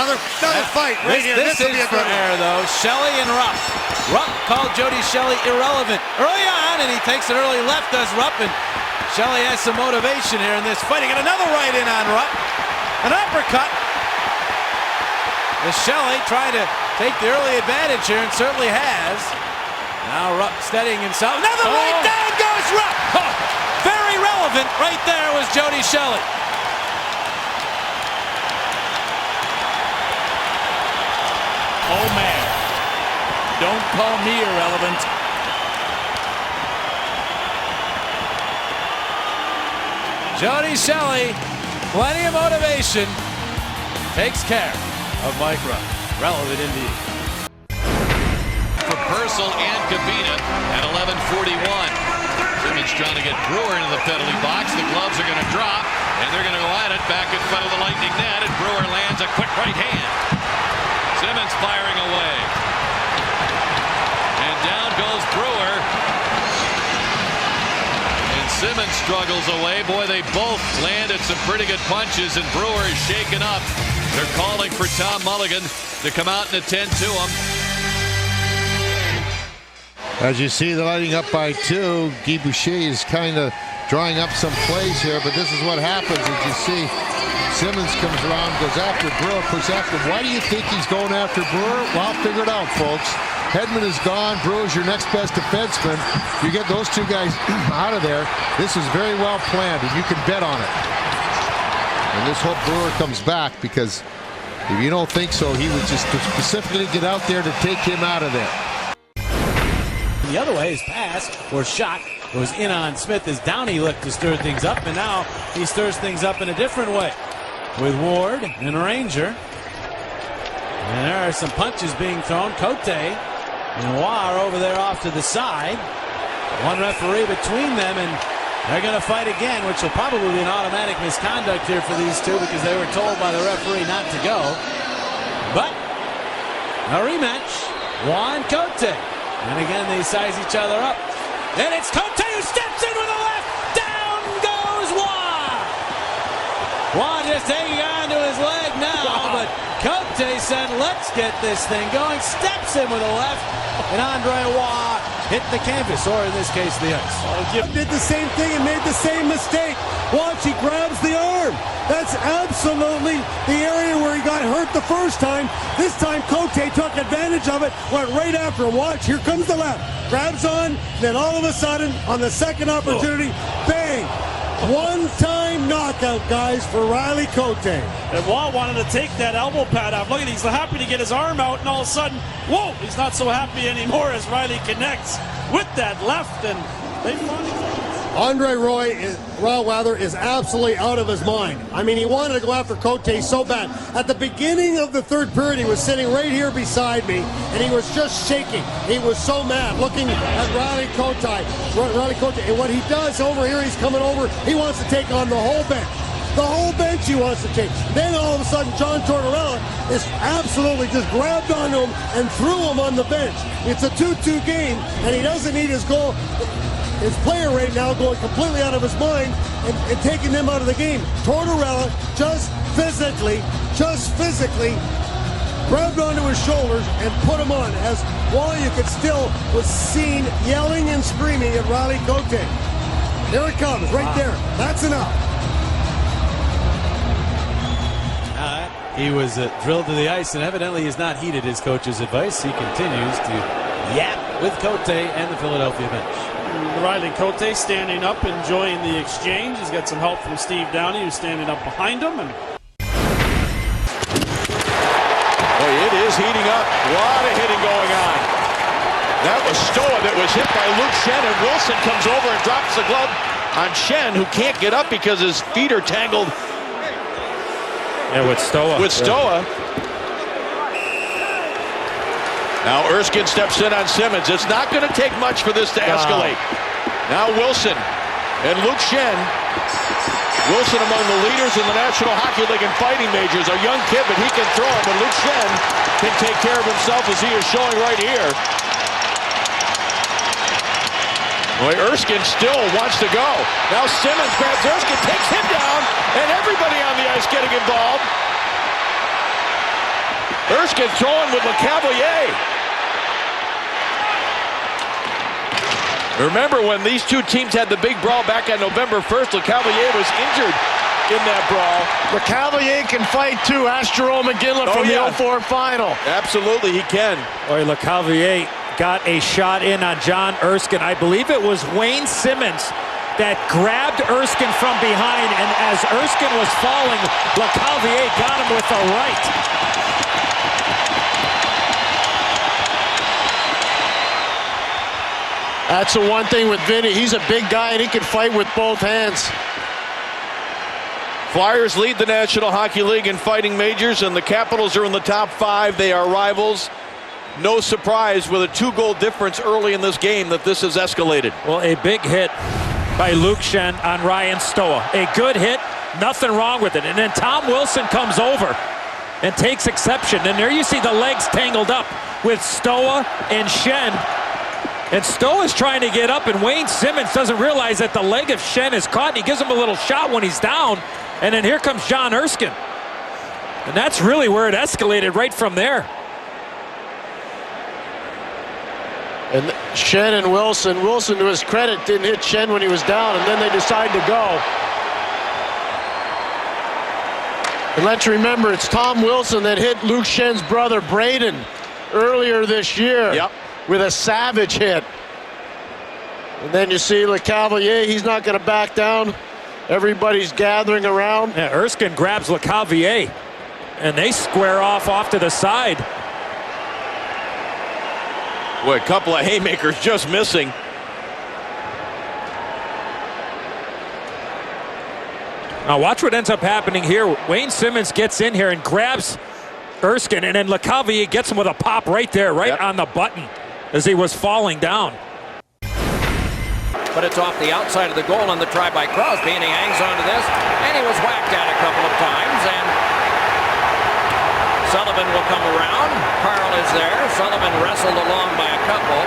another fight right here. This is for air, though. Shelley and Rupp. Rupp called Jody Shelley irrelevant early on, and he takes an early left, does Rupp, and Shelley has some motivation here in this fighting. And another right in on Rupp. An uppercut. As Shelley trying to take the early advantage here, and certainly has. Now Rupp steadying himself. Another right, down goes Rupp. Oh, very relevant right there was Jody Shelley. Oh man, don't call me irrelevant. Jody Shelley, plenty of motivation, takes care of Mike Rupp. Relevant indeed. For Purcell and Kabina at 11:41. Simmons trying to get Brewer into the penalty box. The gloves are going to drop, and they're going to go at it back in front of the Lightning net, and Brewer lands a quick right hand. Simmons firing away. And down goes Brewer. And Simmons struggles away. Boy, they both landed some pretty good punches, and Brewer is shaken up. They're calling for Tom Mulligan to come out and attend to him. As you see, the Lightning up by 2. Guy Boucher is kind of drawing up some plays here, but this is what happens. As you see, Simmons comes around, goes after Brewer, puts after. Why do you think he's going after Brewer? Well, figure it out, folks. Hedman is gone. Brewer's your next best defenseman. You get those two guys out of there. This is very well planned, and you can bet on it. And this hope Brewer comes back, because if you don't think so, he would just specifically get out there to take him out of there. The other way, his pass or shot goes in on Smith as Downey looked to stir things up, and now he stirs things up in a different way with Ward and Ranger. And there are some punches being thrown. Cote and War over there off to the side. One referee between them, and they're going to fight again, which will probably be an automatic misconduct here for these two, because they were told by the referee not to go. But a rematch. Juan Cote. And again, they size each other up. And it's Cote who steps in with a left. Down goes Juan. Juan just hanging on to his leg now, but Cote said, let's get this thing going. Steps in with a left, and Andre Juan hit the canvas, or in this case, the ice. Did the same thing and made the same mistake. Watch, he grabs the arm. That's absolutely the area where he got hurt the first time. This time, Cote took advantage of it, went right after him. Watch, here comes the left. Grabs on, then all of a sudden, on the second opportunity, bang! One-time knockout, guys, for Riley Cote. And Wall wanted to take that elbow pad off. Look at, he's happy to get his arm out, and all of a sudden, whoa, he's not so happy anymore as Riley connects with that left, and they finally... Andre Rawweather is absolutely out of his mind. I mean, he wanted to go after Cote so bad. At the beginning of the third period, he was sitting right here beside me, and he was just shaking. He was so mad, looking at Riley Cote. And what he does over here, he's coming over, he wants to take on the whole bench. The whole bench he wants to take. Then all of a sudden, John Tortorella is absolutely just grabbed onto him and threw him on the bench. It's a 2-2 game, and he doesn't need his goal. His player right now going completely out of his mind and taking them out of the game. Tortorella just physically grabbed onto his shoulders and put him on, as Wally, you could still was seen yelling and screaming at Riley Cote. There it comes, right there. That's enough. He was drilled to the ice, and evidently has not heeded his coach's advice. He continues to yap with Cote and the Philadelphia bench. Riley Cote standing up, enjoying the exchange. He's got some help from Steve Downey, who's standing up behind him. And boy, it is heating up. A lot of hitting going on. That was Stoa that was hit by Luke Schenn, and Wilson comes over and drops the glove on Schenn, who can't get up because his feet are tangled. Yeah, with Stoa. Now Erskine steps in on Simmons. It's not going to take much for this to escalate. Now Wilson and Luke Schenn. Wilson among the leaders in the National Hockey League in fighting majors. A young kid, but he can throw him. And Luke Schenn can take care of himself, as he is showing right here. Boy, Erskine still wants to go. Now Simmons grabs Erskine, takes him down, and everybody on the ice getting involved. Erskine throwing with LeCavalier. Remember when these two teams had the big brawl back on November 1st, LeCavalier was injured in that brawl. LeCavalier can fight too. Ask Jerome McGinley from the 04 final. Absolutely, he can. Boy, LeCavalier got a shot in on John Erskine. I believe it was Wayne Simmons that grabbed Erskine from behind, and as Erskine was falling, LeCavalier got him with the right. That's the one thing with Vinny. He's a big guy and he can fight with both hands. Flyers lead the National Hockey League in fighting majors, and the Capitals are in the top 5. They are rivals. No surprise with a 2-goal difference early in this game that this has escalated. Well, a big hit by Luke Schenn on Ryan Stoa. A good hit, nothing wrong with it. And then Tom Wilson comes over and takes exception. And there you see the legs tangled up with Stoa and Schenn. And Stoa is trying to get up, and Wayne Simmons doesn't realize that the leg of Schenn is caught, and he gives him a little shot when he's down. And then here comes John Erskine. And that's really where it escalated right from there. And Schenn and Wilson, to his credit, didn't hit Schenn when he was down, and then they decided to go. And let's remember, it's Tom Wilson that hit Luke Schenn's brother, Braden, earlier this year. Yep. With a savage hit. And then you see LeCavalier, he's not going to back down. Everybody's gathering around. Yeah, Erskine grabs LeCavalier, and they square off to the side. Boy, a couple of haymakers just missing. Now watch what ends up happening here. Wayne Simmons gets in here and grabs Erskine, and then LeCavalier gets him with a pop right there, right on the button as he was falling down. But it's off the outside of the goal on the try by Crosby, and he hangs on to this, and he was whacked at a couple of times, and Sullivan will come around. Carl is there. Sullivan wrestled along by a couple.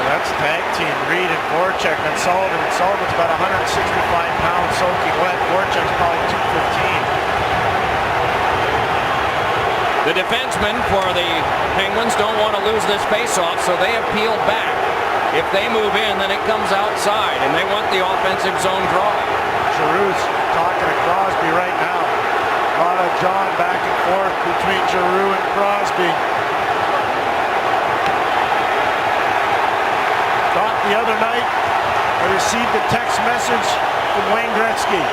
That's tag team, Reed and Voracek, and Sullivan. Sullivan's about 165 pounds soaking wet. Voracek's probably 215. The defensemen for the Penguins don't want to lose this faceoff, so they have peeled back. If they move in, then it comes outside, and they want the offensive zone draw. Giroux's talking to Crosby right now. A lot of John back and forth between Giroux and Crosby. Thought the other night I received a text message from Wayne Gretzky,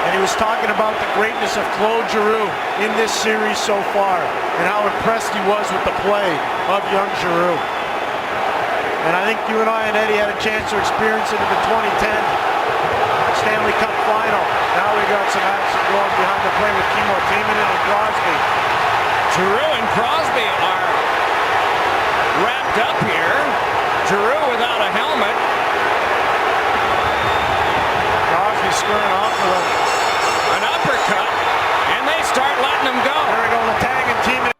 and he was talking about the greatness of Claude Giroux in this series so far, and how impressed he was with the play of young Giroux. And I think you and I and Eddie had a chance to experience it in the 2010 Stanley Cup final. Now we got some action going behind the play with Kimmo Timonen and Crosby. Giroux and Crosby are wrapped up here. Giroux without a helmet. Crosby squaring off with an uppercut, and they start letting him go. There we go, the tag and Timonen.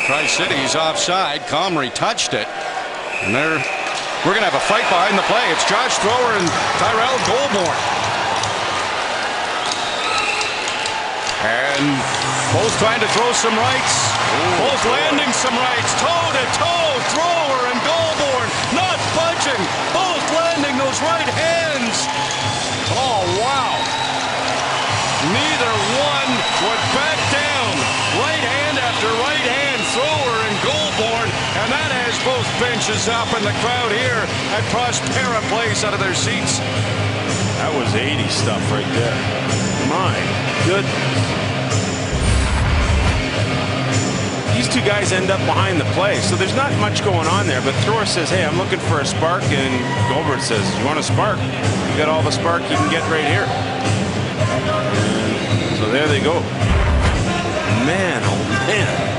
Tri City's offside. Comrie touched it. And we're going to have a fight behind the play. It's Josh Thrower and Tyrell Goulbourne. And both trying to throw some rights. Both landing some rights. Toe to toe. Thrower and Goulbourne not budging. Both landing those right hands. Oh, wow. Neither one would back down. Right hand after right hand. Thrower and Goulbourne, and that has both benches up in the crowd here at Prospera Place out of their seats. That was 80 stuff right there. My goodness. These two guys end up behind the play, so there's not much going on there, but Thrower says, hey, I'm looking for a spark, and Goulbourne says, you want a spark? You got all the spark you can get right here. And so there they go. Man, oh man.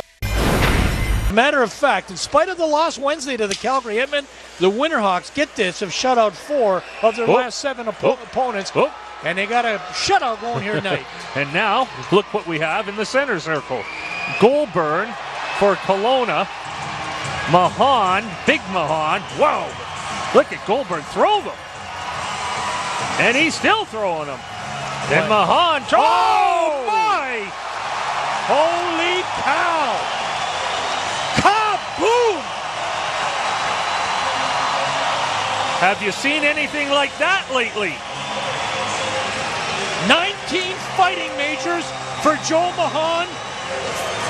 Matter of fact, in spite of the loss Wednesday to the Calgary Hitmen, the Winterhawks, get this, have shut out 4 of their last 7 opponents, and they got a shutout going here tonight. And now, look what we have in the center circle. Goulbourne for Kelowna. Mahan, big Mahan. Whoa! Look at Goulbourne throw them. And he's still throwing them. Then Mahan, oh my! Holy cow! Kaboom! Have you seen anything like that lately? 19 fighting majors for Joe Mahan.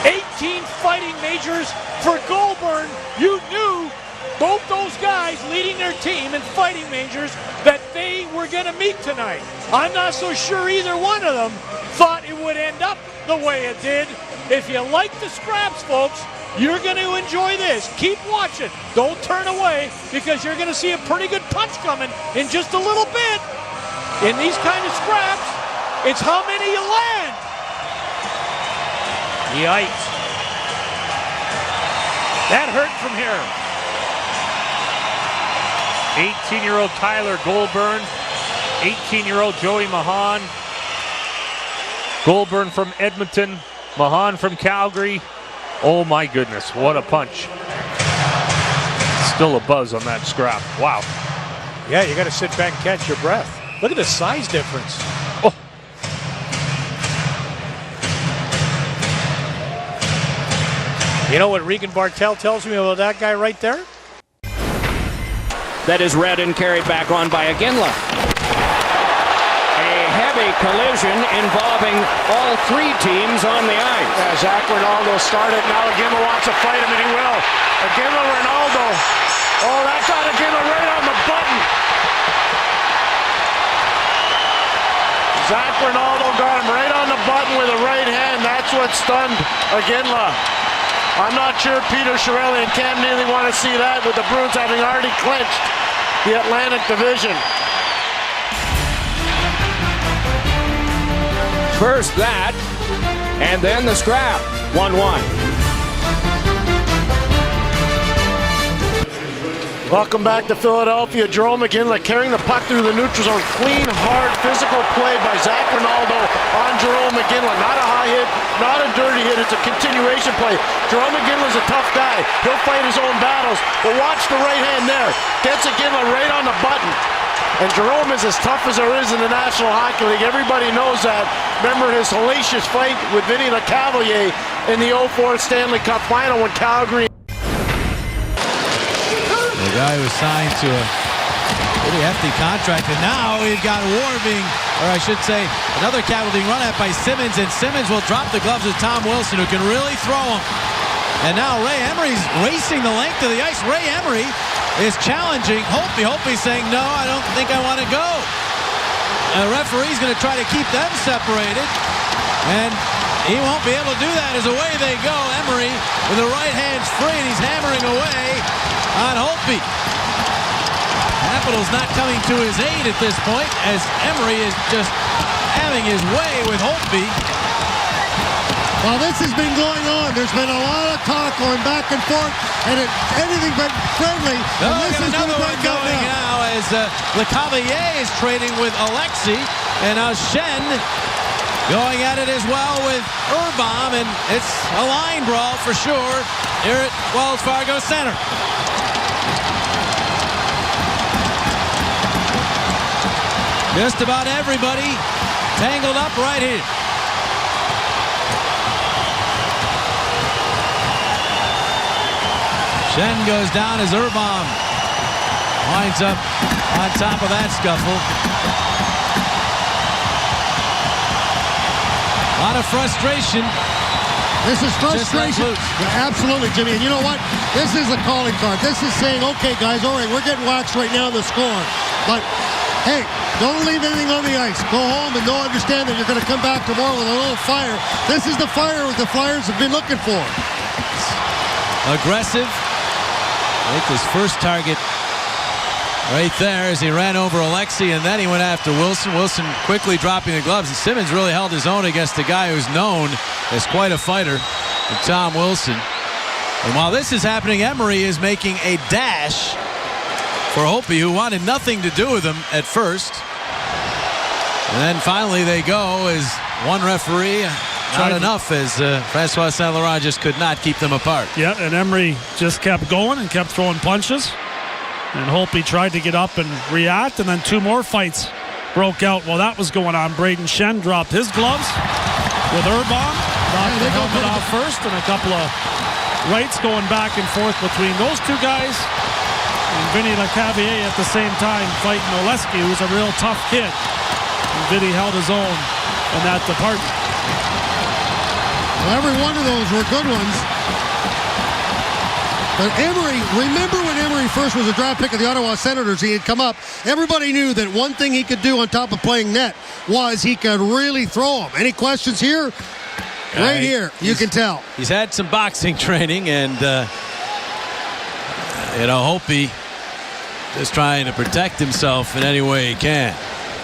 18 fighting majors for Goulburn. You knew both those guys leading their team in fighting majors that they were going to meet tonight. I'm not so sure either one of them thought it would end up the way it did. If you like the scraps, folks, you're going to enjoy this. Keep watching. Don't turn away, because you're going to see a pretty good punch coming in just a little bit. In these kind of scraps, it's how many you land. Yikes. That hurt from here. 18-year-old Tyler Goulburn, 18-year-old Joey Mahan. Goulburn from Edmonton, Mahan from Calgary. Oh my goodness, what a punch. Still a buzz on that scrap. Wow. Yeah, you got to sit back and catch your breath. Look at the size difference. Oh. You know what Regan Bartel tells me about that guy right there? That is read and carried back on by Aginla. A heavy collision involving all three teams on the ice. Yeah, Zach Ronaldo started. Now Aginla wants to fight him, and he will. Aginla, Ronaldo. Oh, that got Aginla right on the button. Zach Ronaldo got him right on the button with a right hand. That's what stunned Aginla. I'm not sure Peter Chiarelli and Cam Neely want to see that, with the Bruins having already clinched the Atlantic Division. First that, and then the scrap. 1-1. Welcome back to Philadelphia. Jerome Aginla carrying the puck through the neutral zone. Clean, hard, physical play by Zach Ronaldo on Jerome Aginla. Not a high hit, not a dirty hit. It's a continuation play. Jerome Aginla's a tough guy. He'll fight his own battles. But watch the right hand there. Gets Aginla right on the button. And Jerome is as tough as there is in the National Hockey League. Everybody knows that. Remember his hellacious fight with Vinny LeCavalier in the 04 Stanley Cup Final when Calgary... The guy was signed to a pretty hefty contract, and now we've got war being, or I should say, another Capital being run at by Simmons, and Simmons will drop the gloves with Tom Wilson, who can really throw them. And now Ray Emery's racing the length of the ice. Ray Emery is challenging Holtby. Holtby's saying, no, I don't think I want to go. And the referee's going to try to keep them separated, and he won't be able to do that as away they go. Emery with the right hand's free, and he's hammering away on Holtby. Capitals not coming to his aid at this point, as Emery is just having his way with Holtby. While this has been going on, there's been a lot of talk going back and forth, and it's anything but friendly. No, and this is another one going now as LeCavalier is trading with Alexi, and now Shen going at it as well with Urbom, and it's a line brawl for sure here at Wells Fargo Center. Just about everybody tangled up right here. Shen goes down as Urbom winds up on top of that scuffle. A lot of frustration. This is frustration. Absolutely, Jimmy. And you know what? This is a calling card. This is saying, okay, guys, all right, we're getting waxed right now in the score. But, hey, don't leave anything on the ice. Go home and don't understand that you're going to come back tomorrow with a little fire. This is the fire the Flyers have been looking for. Aggressive. I think his first target right there as he ran over Alexi, and then he went after Wilson. Wilson quickly dropping the gloves, and Simmons really held his own against a guy who's known as quite a fighter, Tom Wilson. And while this is happening, Emery is making a dash for Holtby, who wanted nothing to do with him at first. And then finally they go as one referee. Not enough, as Francois Saint-Laurent just could not keep them apart. Yeah, and Emery just kept going and kept throwing punches. And Holtby tried to get up and react, and then two more fights broke out while that was going on. Braden Shen dropped his gloves with Urbom. knocked the helmet off first, and a couple of rights going back and forth between those two guys. And Vinny LeCavier at the same time fighting Oleski, who's a real tough kid. And Vinny held his own in that department. Well, every one of those were good ones. But Emery, remember when Emery first was a draft pick of the Ottawa Senators, he had come up. Everybody knew that one thing he could do on top of playing net was he could really throw them. Any questions here? Right here, you can tell. He's had some boxing training, and Hopi just trying to protect himself in any way he can.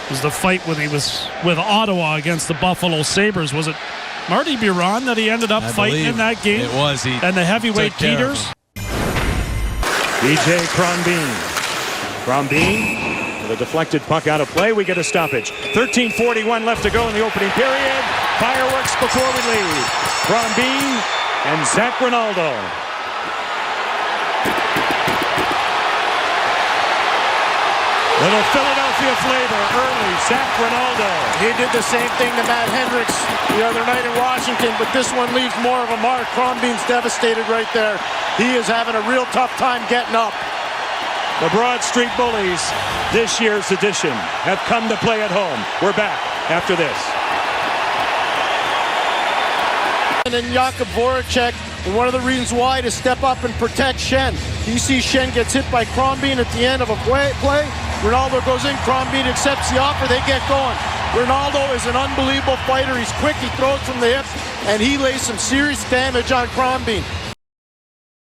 It was the fight when he was with Ottawa against the Buffalo Sabres. Was it Marty Biron that he ended up fighting in that game? It was. And the heavyweight Peters. DJ Crombeen with a deflected puck out of play. We get a stoppage. 13:41 left to go in the opening period. Fireworks before we leave. Crombeen and Zach Rinaldo. Little Philadelphia flavor early. Zach Rinaldo. He did the same thing to Matt Hendricks the other night in Washington, but this one leaves more of a mark. Crombeen's devastated right there. He is having a real tough time getting up. The Broad Street Bullies, this year's edition, have come to play at home. We're back after this. And then Jakub Voracek, and one of the reasons why to step up and protect Schenn. You see Schenn gets hit by Crombeen at the end of a play. Ronaldo goes in, Crombeen accepts the offer, they get going. Ronaldo is an unbelievable fighter. He's quick, he throws from the hip, and he lays some serious damage on Crombeen.